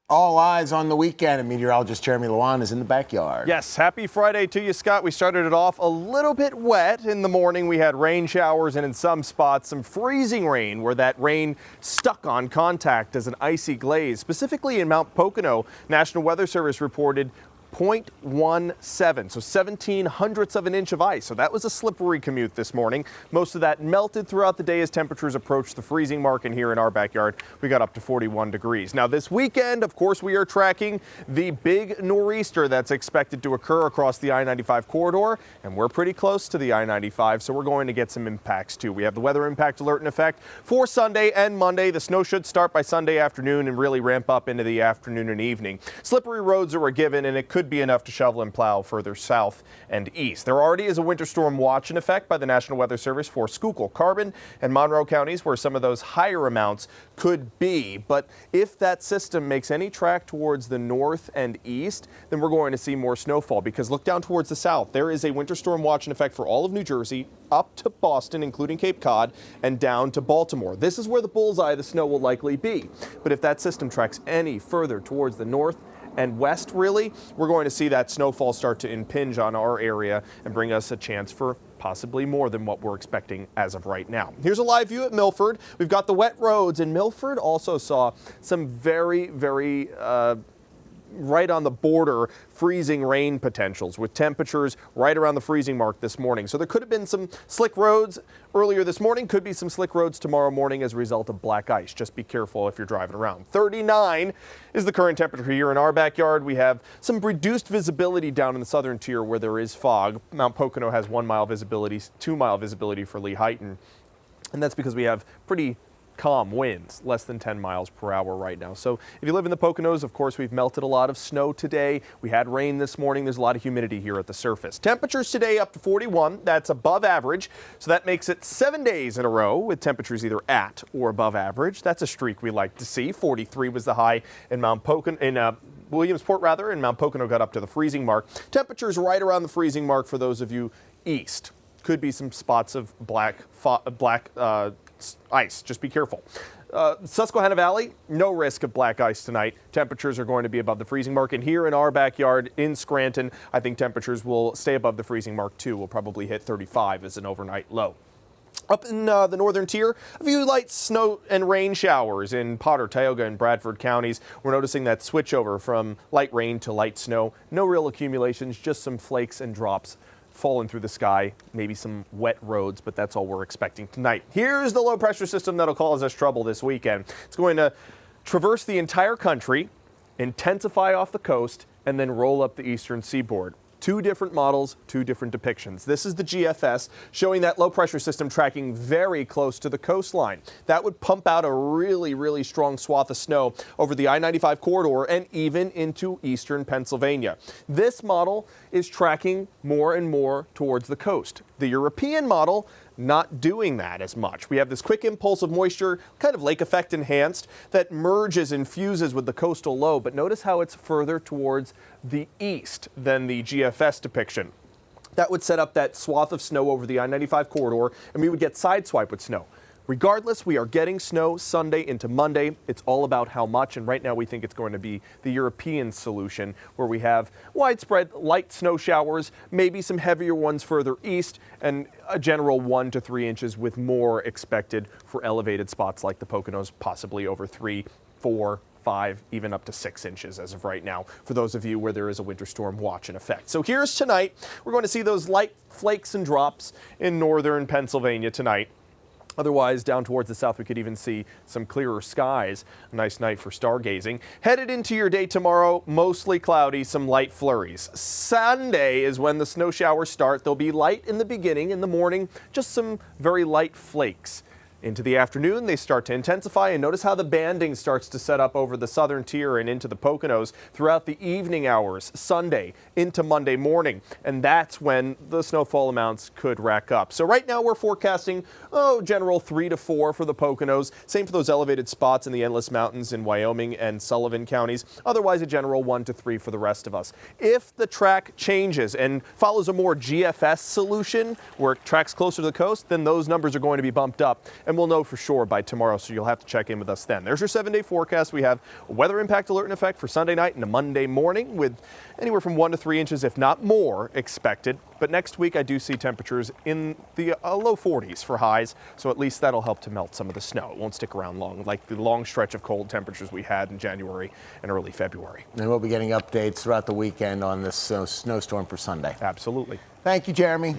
All eyes on the weekend, and meteorologist Jeremy Lawan is in the backyard. Yes, happy Friday to you, Scott. We started it off a little bit wet in the morning. We had rain showers and in some spots some freezing rain where that rain stuck on contact as an icy glaze. Specifically in Mount Pocono, National Weather Service reported 0.17, so 0.17 of an inch of ice. So that was a slippery commute this morning. Most of that melted throughout the day as temperatures approached the freezing mark, and here in our backyard, we got up to 41 degrees. Now this weekend, of course, we are tracking the big nor'easter that's expected to occur across the I-95 corridor, and we're pretty close to the I-95, so we're going to get some impacts too. We have the weather impact alert in effect for Sunday and Monday. The snow should start by Sunday afternoon and really ramp up into the afternoon and evening. Slippery roads are a given, and it could be enough to shovel and plow further south and east. There already is a winter storm watch in effect by the National Weather Service for Schuylkill, Carbon, and Monroe counties, where some of those higher amounts could be. But if that system makes any track towards the north and east, then we're going to see more snowfall, because look down towards the south. There is a winter storm watch in effect for all of New Jersey, up to Boston, including Cape Cod, and down to Baltimore. This is where the bullseye of the snow will likely be. But if that system tracks any further towards the north and west, really, we're going to see that snowfall start to impinge on our area and bring us a chance for possibly more than what we're expecting as of right now. Here's a live view at Milford. We've got the wet roads, and Milford also saw some very right on the border freezing rain potentials, with temperatures right around the freezing mark this morning. So there could have been some slick roads earlier this morning, could be some slick roads tomorrow morning as a result of black ice. Just be careful if you're driving around. 39 is the current temperature here in our backyard. We have some reduced visibility down in the southern tier where there is fog. Mount Pocono has 1 mile visibility, 2 mile visibility for Lehighton, and that's because we have pretty calm winds, less than 10 miles per hour right now. So if you live in the Poconos, of course, we've melted a lot of snow today. We had rain this morning. There's a lot of humidity here at the surface. Temperatures today up to 41. That's above average. So that makes it 7 days in a row with temperatures either at or above average. That's a streak we like to see. 43 was the high in Williamsport, and Mount Pocono got up to the freezing mark. Temperatures right around the freezing mark for those of you east. Could be some spots of black ice. Just be careful. Susquehanna Valley, no risk of black ice tonight. Temperatures are going to be above the freezing mark. And here in our backyard in Scranton, I think temperatures will stay above the freezing mark too. We'll probably hit 35 as an overnight low. Up in the northern tier, a few light snow and rain showers in Potter, Tioga, and Bradford counties. We're noticing that switch over from light rain to light snow. No real accumulations, just some flakes and drops falling through the sky, maybe some wet roads, but that's all we're expecting tonight. Here's the low pressure system that'll cause us trouble this weekend. It's going to traverse the entire country, intensify off the coast, and then roll up the eastern seaboard. Two different models, two different depictions. This is the GFS showing that low pressure system tracking very close to the coastline. That would pump out a really strong swath of snow over the I-95 corridor and even into eastern Pennsylvania. This model is tracking more and more towards the coast. The European model not doing that as much. We have this quick impulse of moisture, kind of lake effect enhanced, that merges and fuses with the coastal low, but notice how it's further towards the east than the GFS depiction. That would set up that swath of snow over the I-95 corridor, and we would get sideswipe with snow. Regardless, we are getting snow Sunday into Monday. It's all about how much, and right now we think it's going to be the European solution, where we have widespread light snow showers, maybe some heavier ones further east, and a general 1 to 3 inches with more expected for elevated spots like the Poconos, possibly over 3, 4, 5, even up to 6 inches as of right now, for those of you where there is a winter storm watch in effect. So here's tonight. We're going to see those light flakes and drops in northern Pennsylvania tonight. Otherwise, down towards the south, we could even see some clearer skies. A nice night for stargazing. Headed into your day tomorrow, mostly cloudy, some light flurries. Sunday is when the snow showers start. They'll be light in the beginning, in the morning, just some very light flakes. Into the afternoon, they start to intensify, and notice how the banding starts to set up over the southern tier and into the Poconos throughout the evening hours, Sunday into Monday morning. And that's when the snowfall amounts could rack up. So right now we're forecasting, general 3 to 4 for the Poconos. Same for those elevated spots in the Endless Mountains in Wyoming and Sullivan counties. Otherwise, a general 1 to 3 for the rest of us. If the track changes and follows a more GFS solution where it tracks closer to the coast, then those numbers are going to be bumped up. And and we'll know for sure by tomorrow, so you'll have to check in with us then. There's your 7-day forecast. We have a weather impact alert in effect for Sunday night and a Monday morning with anywhere from 1 to 3 inches, if not more, expected. But next week, I do see temperatures in the low 40s for highs, so at least that'll help to melt some of the snow. It won't stick around long, like the long stretch of cold temperatures we had in January and early February. And we'll be getting updates throughout the weekend on this snowstorm for Sunday. Absolutely. Thank you, Jeremy.